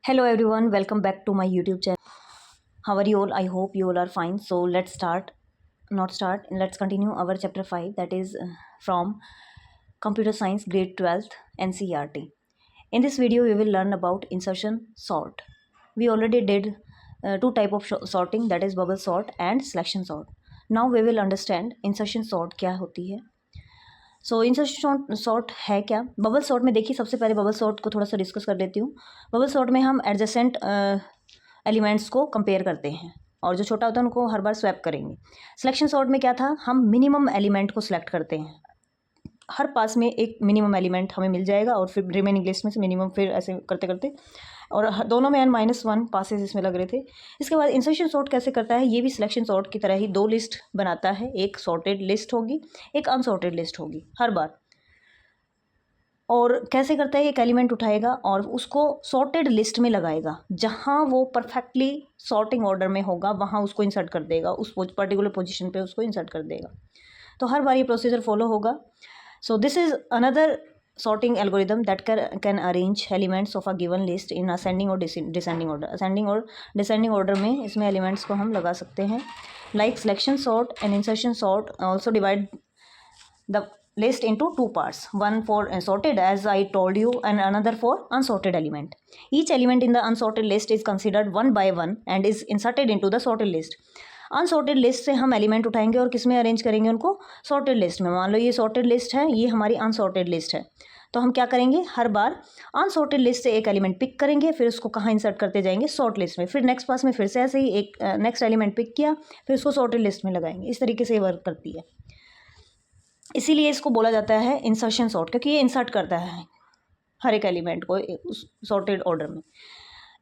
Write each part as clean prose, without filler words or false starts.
Hello everyone, welcome back to my YouTube channel. How are you all? I hope you all are fine. So let's let's continue our chapter 5, that is from Computer Science grade 12th NCERT. In this video we will learn about insertion sort. We already did two type of sorting, that is bubble sort and selection sort. Now we will understand insertion sort क्या होती है. सो insertion sort है क्या. Bubble sort में देखिए, सबसे पहले bubble sort को थोड़ा सा डिस्कस कर लेती हूँ. बबल सॉर्ट में हम एडजेसेंट एलिमेंट्स को कंपेयर करते हैं और जो छोटा होता है उनको हर बार स्वैप करेंगे. सिलेक्शन सॉर्ट में क्या था, हम मिनिमम एलिमेंट को सिलेक्ट करते हैं. हर पास में एक मिनिमम एलिमेंट हमें मिल जाएगा और फिर रिमेनिंग लिस्ट में से मिनिमम, फिर ऐसे करते करते, और दोनों में n-1 पासेस इसमें लग रहे थे. इसके बाद इंसर्शन सॉर्ट कैसे करता है, ये भी सिलेक्शन सॉर्ट की तरह ही दो लिस्ट बनाता है. एक सॉर्टेड लिस्ट होगी, एक अनसॉर्टेड लिस्ट होगी हर बार. और कैसे करता है, एक एलिमेंट उठाएगा और उसको सॉर्टेड लिस्ट में लगाएगा. जहाँ वो परफेक्टली सॉर्टिंग ऑर्डर में होगा वहाँ उसको इंसर्ट कर देगा, उस पर्टिकुलर पोजीशन पे उसको इंसर्ट कर देगा. तो हर बार ये प्रोसीजर फॉलो होगा. So this is another sorting algorithm that can arrange elements of a given list in ascending or descending order. Ascending और descending order में इसमें elements को हम लगा सकते हैं. Like selection sort and insertion sort also divide the list into two parts. One for sorted, as I told you, and another for unsorted element. Each element in the unsorted list is considered one by one and is inserted into the sorted list. Unsorted list से हम element उठाएंगे और किस में arrange करेंगे उनको, sorted list में. मान लो ये सॉर्टेड लिस्ट है, ये हमारी अनसॉर्टेड लिस्ट है. तो हम क्या करेंगे, हर बार अनसॉर्टेड लिस्ट से एक एलिमेंट पिक करेंगे, फिर उसको कहाँ इंसर्ट करते जाएंगे, सॉर्ट लिस्ट में. फिर नेक्स्ट पास में फिर से ऐसे ही एक नेक्स्ट एलिमेंट पिक किया, फिर उसको सॉर्टेड लिस्ट में लगाएंगे. इस तरीके से ये वर्क करती है. इसीलिए इसको बोला जाता है इंसर्शन सॉर्ट, क्योंकि ये इंसर्ट करता है हर एक एलिमेंट को उस सॉर्टेड ऑर्डर में.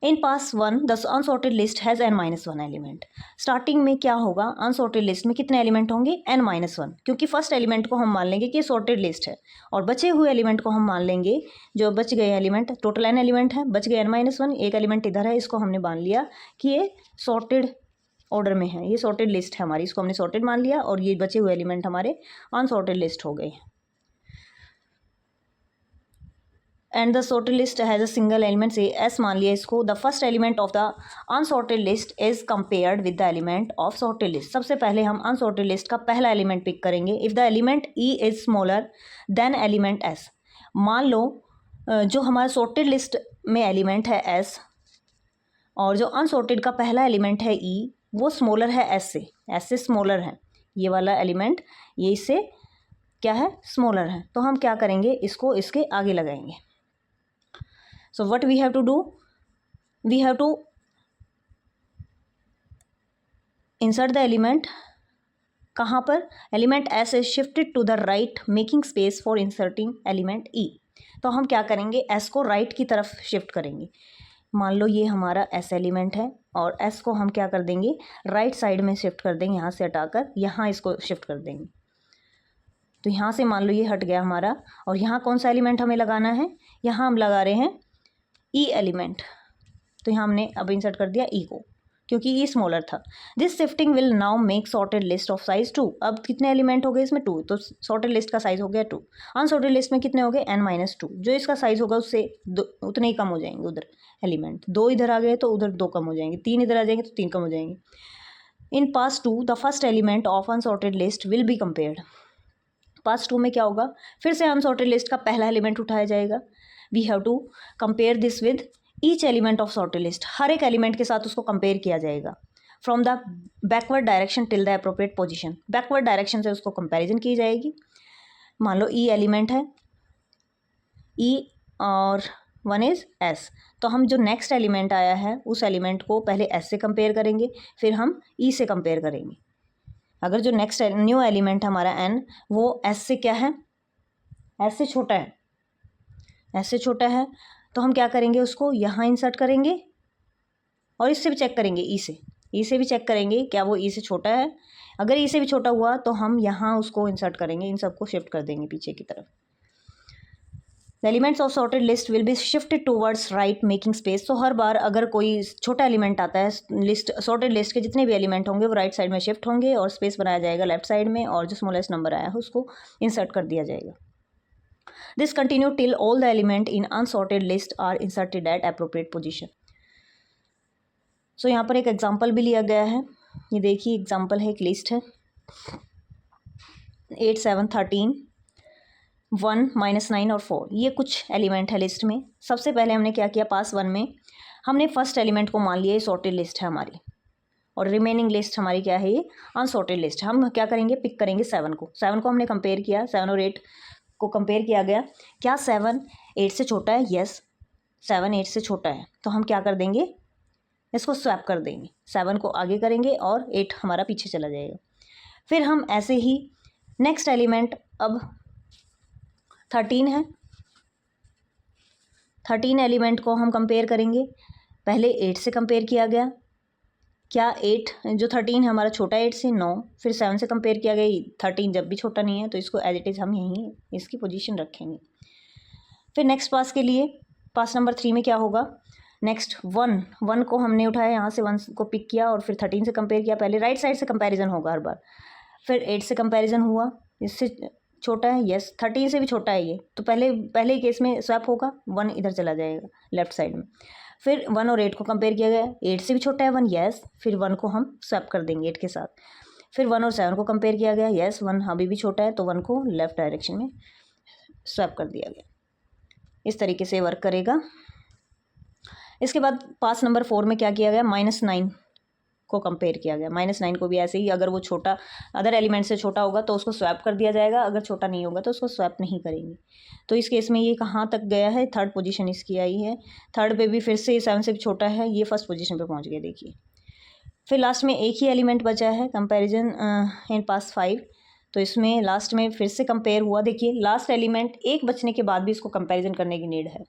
In pass one the unsorted list has n-1 element. Starting में क्या होगा, अनसॉर्टेड लिस्ट में कितने एलिमेंट होंगे, n-1, क्योंकि फर्स्ट एलिमेंट को हम मान लेंगे कि ये सॉर्टेड लिस्ट है, और बचे हुए एलिमेंट को हम मान लेंगे, जो बच गए एलिमेंट, टोटल n एलिमेंट है, बच गए n-1, एक एलिमेंट इधर है, इसको हमने मान लिया कि ये सॉर्टेड ऑर्डर में है, ये सॉर्टेड लिस्ट है हमारी, इसको हमने सॉर्टेड मान लिया, और ये बचे हुए एलिमेंट हमारे अनसॉर्टेड लिस्ट हो गए. And the sorted list has a single element, से एस मान लिया इसको. The first element of the unsorted list is compared with the element of sorted list. सबसे पहले हम अनसॉर्टेड लिस्ट का पहला एलिमेंट पिक करेंगे. If the element E is smaller than element S. मान लो जो हमारा सॉर्टेड लिस्ट में एलिमेंट है एस, और जो अनसॉर्टेड का पहला एलिमेंट है ई, वो स्मॉलर है एस से, एस से स्मॉलर है. ये वाला एलिमेंट ये इससे क्या है, स्मॉलर है. तो हम क्या करेंगे, इसको इसके आगे लगाएंगे. So what we have to do, we have to insert the element. कहाँ पर, element S is shifted to the right making space for inserting element E. तो हम क्या करेंगे, S को राइट की तरफ शिफ्ट करेंगे. मान लो ये हमारा S एलिमेंट है और S को हम क्या कर देंगे, राइट साइड में शिफ्ट कर देंगे, यहाँ से हटाकर यहाँ इसको शिफ्ट कर देंगे. तो यहाँ से मान लो ये हट गया हमारा, और यहाँ कौन सा एलिमेंट हमें लगाना है, यहाँ हम लगा रहे हैं ई एलिमेंट. तो यहाँ हमने अब इंसर्ट कर दिया ई को, क्योंकि ई स्मॉलर था. This shifting will now make sorted list of size 2. अब कितने एलिमेंट हो गए इसमें, 2. तो सॉर्टेड लिस्ट का साइज हो गया 2. अनसॉर्टेड लिस्ट में कितने हो गए, n-2. जो इसका साइज होगा उससे उतने ही कम हो जाएंगे उधर एलिमेंट. 2 इधर आ गए तो उधर 2 कम हो जाएंगे, 3 इधर आ जाएंगे तो 3 कम हो जाएंगे. In pass 2 the first element of unsorted list will be compared. Pass 2 में क्या होगा, फिर से अनसॉर्टेड लिस्ट का पहला एलिमेंट उठाया जाएगा. We have to compare this with each element of sorted list. हर एक एलिमेंट के साथ उसको कंपेयर किया जाएगा. From the backward direction till the appropriate position. Backward direction से उसको कंपैरिजन की जाएगी. मान लो ई एलिमेंट है, ई और 1 इज एस. तो हम जो नेक्स्ट एलिमेंट आया है उस एलिमेंट को पहले एस से कंपेयर करेंगे, फिर हम ई से कंपेयर करेंगे. अगर जो नेक्स्ट न्यू एलिमेंट हमारा एन, वो एस से क्या है, एस से छोटा है, एस से छोटा है, तो हम क्या करेंगे, उसको यहाँ इंसर्ट करेंगे, और इससे भी चेक करेंगे, ई से भी चेक करेंगे क्या वो ई से छोटा है. अगर ई से भी छोटा हुआ तो हम यहाँ उसको इंसर्ट करेंगे, इन सबको शिफ्ट कर देंगे पीछे की तरफ. The elements of sorted list will be shifted towards right making space. तो हर बार अगर कोई छोटा एलिमेंट आता है, लिस्ट सॉर्टेड लिस्ट के जितने भी एलिमेंट होंगे वो राइट साइड में शिफ्ट होंगे, और स्पेस बनाया जाएगा लेफ्ट साइड में, और जो स्मॉलेस्ट नंबर आया है उसको इंसर्ट कर दिया जाएगा. This continue till all the element in unsorted list are inserted at appropriate position. सो यहाँ पर एक एग्जांपल भी लिया गया है, ये देखिए एग्जांपल है, एक लिस्ट है 8 7 13 1 -9 और 4, ये कुछ एलिमेंट है लिस्ट में। सबसे पहले हमने क्या किया, पास 1 में हमने फर्स्ट एलिमेंट को मान लिया ये सॉर्टेड लिस्ट है हमारी, और रिमेनिंग लिस्ट हमारी क्या है, ये अनसॉर्टेड लिस्ट। हम क्या करेंगे, पिक करेंगे 7 को। 7 को हमने कंपेयर किया, 7 और 8 को कंपेयर किया गया। क्या 7 8 से छोटा है? यस, 7 8 से छोटा है। तो हम क्या कर देंगे, इसको स्वैप कर देंगे, 7 को आगे करेंगे और 8 हमारा पीछे चला जाएगा। फिर हम ऐसे ही नेक्स्ट एलिमेंट, अब 13 है, 13 एलिमेंट को हम कंपेयर करेंगे। पहले 8 से कंपेयर किया गया, क्या 8 जो 13 है हमारा छोटा है 8 से? 9। फिर 7 से कंपेयर किया गया, 13 जब भी छोटा नहीं है तो इसको एज इट इज़ हम यहीं इसकी पोजीशन रखेंगे। फिर नेक्स्ट पास के लिए, पास नंबर 3 में क्या होगा, नेक्स्ट 1 को हमने उठाया, यहाँ से 1 को पिक किया और फिर 13 से कंपेयर किया। पहले राइट साइड से कंपैरिजन होगा हर बार। फिर 8 से कंपैरिजन हुआ, इससे छोटा है, यस 13 से भी छोटा है ये, तो पहले ही केस में स्वैप होगा, 1 इधर चला जाएगा लेफ्ट साइड में। फिर 1 और 8 को कंपेयर किया गया, 8 से भी छोटा है 1, यस, फिर 1 को हम स्वैप कर देंगे 8 के साथ। फिर 1 और 7 को कंपेयर किया गया, यस 1 अभी भी छोटा है तो 1 को लेफ्ट डायरेक्शन में स्वैप कर दिया गया। इस तरीके से वर्क करेगा। इसके बाद पास नंबर 4 में क्या किया गया, -9 को कंपेयर किया गया। -9 को भी ऐसे ही, अगर वो छोटा अदर एलिमेंट से छोटा होगा तो उसको स्वैप कर दिया जाएगा, अगर छोटा नहीं होगा तो उसको स्वैप नहीं करेंगे। तो इस केस में ये कहाँ तक गया है, थर्ड पोजीशन इसकी आई है। थर्ड पे भी फिर से 7 से भी छोटा है, ये फर्स्ट पोजीशन पे पहुँच गया, देखिए। फिर लास्ट में एक ही एलिमेंट बचा है, कंपेरिजन इन पास 5, तो इसमें लास्ट में फिर से कंपेयर हुआ। देखिए लास्ट एलिमेंट एक बचने के बाद भी इसको कंपेरिजन करने की नीड है।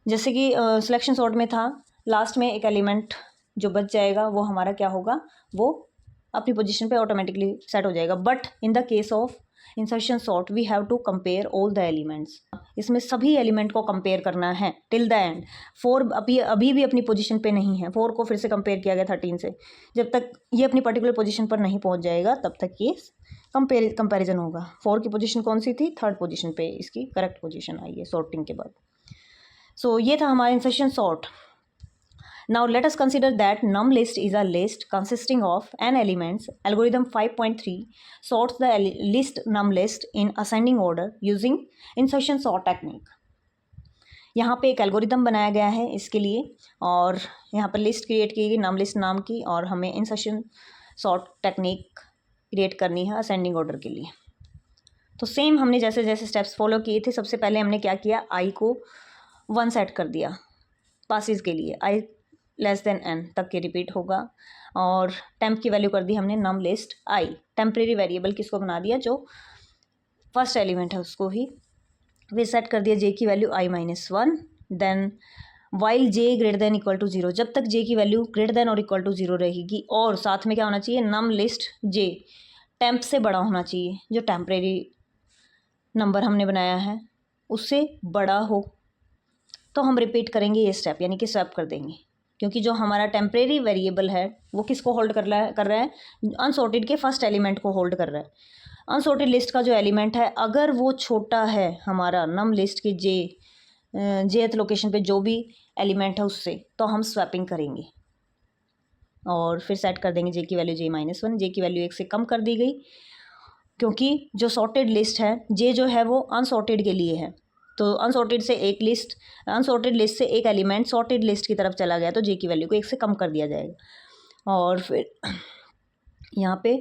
जैसे कि सिलेक्शन सॉर्ट में था, लास्ट में एक एलिमेंट जो बच जाएगा वो हमारा क्या होगा, वो अपनी पोजीशन पे ऑटोमेटिकली सेट हो जाएगा। But in the case of insertion sort we have to compare all the elements, इसमें सभी एलिमेंट को कंपेयर करना है टिल द एंड। 4 अभी भी अपनी पोजीशन पे नहीं है, 4 को फिर से कंपेयर किया गया 13 से। जब तक ये अपनी पर्टिकुलर पोजीशन पर नहीं पहुंच जाएगा तब तक ये कंपेरिजन होगा। 4 की पोजीशन कौन सी थी, थर्ड पोजीशन पे इसकी करेक्ट पोजीशन आई है सॉर्टिंग के बाद। सो ये था हमारा insertion sort. Now let us consider that num list is a list consisting of n elements. Algorithm 5.3 sorts the list num list in ascending order using insertion sort technique. यहाँ पे एक algorithm बनाया गया है इसके लिए, और यहाँ पर लिस्ट क्रिएट की गई नम लिस्ट नाम की, और हमें इंसर्शन सॉर्ट टेक्निक क्रिएट करनी है असेंडिंग ऑर्डर के लिए। तो सेम हमने जैसे जैसे स्टेप्स फॉलो किए थे, सबसे पहले हमने क्या किया, आई को 1 सेट कर दिया पासिस के लिए, आई लेस देन n तक के रिपीट होगा, और टेम्प की वैल्यू कर दी हमने नम लिस्ट आई। टेम्परेरी वेरिएबल किसको बना दिया, जो फर्स्ट एलिमेंट है उसको ही। फिर सेट कर दिया j की value i-1, then while j greater than equal to 0, जब तक j की वैल्यू ग्रेटर देन और इक्वल टू 0 रहेगी, और साथ में क्या होना चाहिए, नम लिस्ट j टेम्प से बड़ा होना चाहिए, जो टेम्परेरी नंबर हमने बनाया है उससे बड़ा हो। तो हम रिपीट करेंगे ये स्टेप, यानी कि स्वैप कर देंगे, क्योंकि जो हमारा टेम्परेरी वेरिएबल है वो किसको होल्ड कर रहा है, अनसॉर्टेड के फर्स्ट एलिमेंट को होल्ड कर रहा है। अनसॉर्टेड लिस्ट का जो एलिमेंट है अगर वो छोटा है हमारा नम लिस्ट के जेथ लोकेशन पे जो भी एलिमेंट है उससे, तो हम स्वैपिंग करेंगे और फिर सेट कर देंगे जे की वैल्यू j-1। जे की वैल्यू 1 से कम कर दी गई, क्योंकि जो सॉर्टेड लिस्ट है जे जो है वो अनसॉर्टेड के लिए है, तो अनसॉर्टेड लिस्ट से एक एलिमेंट सॉर्टेड लिस्ट की तरफ चला गया तो जे की वैल्यू को 1 से कम कर दिया जाएगा। और फिर यहाँ पे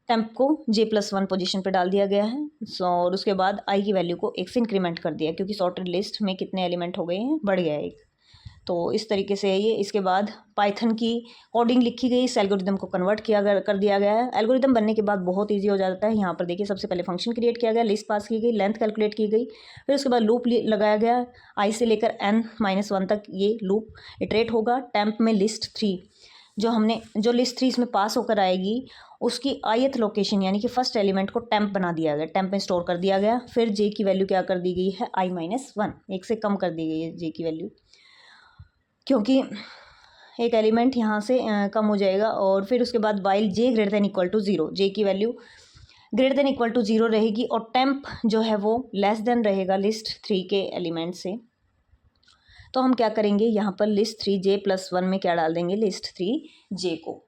टेम्प को j+1 पोजीशन पे डाल दिया गया है। और उसके बाद आई की वैल्यू को 1 से इंक्रीमेंट कर दिया, क्योंकि सॉर्टेड लिस्ट में कितने एलिमेंट हो गए हैं, बढ़ गया है 1। तो इस तरीके से है ये। इसके बाद पाइथन की कोडिंग लिखी गई, इस एल्गोरिदम को कन्वर्ट कर दिया गया है। एल्गोरिदम बनने के बाद बहुत इजी हो जाता है। यहाँ पर देखिए सबसे पहले फंक्शन क्रिएट किया गया, लिस्ट पास की गई, लेंथ कैलकुलेट की गई, फिर उसके बाद लूप लगाया गया, आई से लेकर n-1 तक ये लूप इटरेट होगा। टेम्प में लिस्ट 3 जो लिस्ट 3 इसमें पास होकर आएगी उसकी ith लोकेशन यानी कि फर्स्ट एलिमेंट को टेम्प बना दिया गया, टेम्प में स्टोर कर दिया गया। फिर जे की वैल्यू क्या कर दी गई है, i-1, 1 से कम कर दी गई है जे की वैल्यू, क्योंकि एक एलिमेंट यहाँ से कम हो जाएगा। और फिर उसके बाद while j greater than equal to 0, j की value greater than equal to 0 रहेगी, और टेम्प जो है वो लेस देन रहेगा लिस्ट 3 के एलिमेंट से। तो हम क्या करेंगे, यहाँ पर लिस्ट 3j+1 में क्या डाल देंगे, लिस्ट 3j को,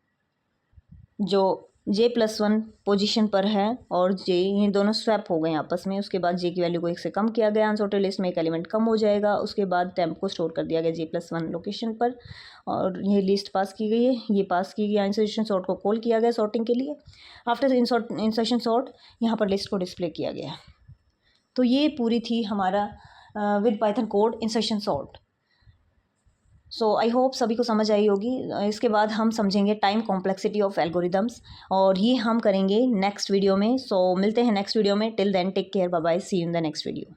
जो j+1 पोजीशन पर है और j ये दोनों स्वैप हो गए आपस में। उसके बाद j की वैल्यू को 1 से कम किया गया, अनसॉर्टेड लिस्ट में एक एलिमेंट कम हो जाएगा। उसके बाद टेम्प को स्टोर कर दिया गया j+1 लोकेशन पर और ये लिस्ट पास की गई है, ये पास की गई, इंसर्शन सॉर्ट को कॉल किया गया सॉर्टिंग के लिए। आफ्टर इंसर्शन सॉर्ट यहाँ पर लिस्ट को डिस्प्ले किया गया। तो ये पूरी थी हमारा with Python code insertion sort. So I hope सभी को समझ आई होगी। इसके बाद हम समझेंगे टाइम कॉम्प्लेक्सिटी ऑफ एल्गोरिदम्स और ये हम करेंगे नेक्स्ट वीडियो में। सो मिलते हैं नेक्स्ट वीडियो में। Till then take care, bye bye, see you in the next video.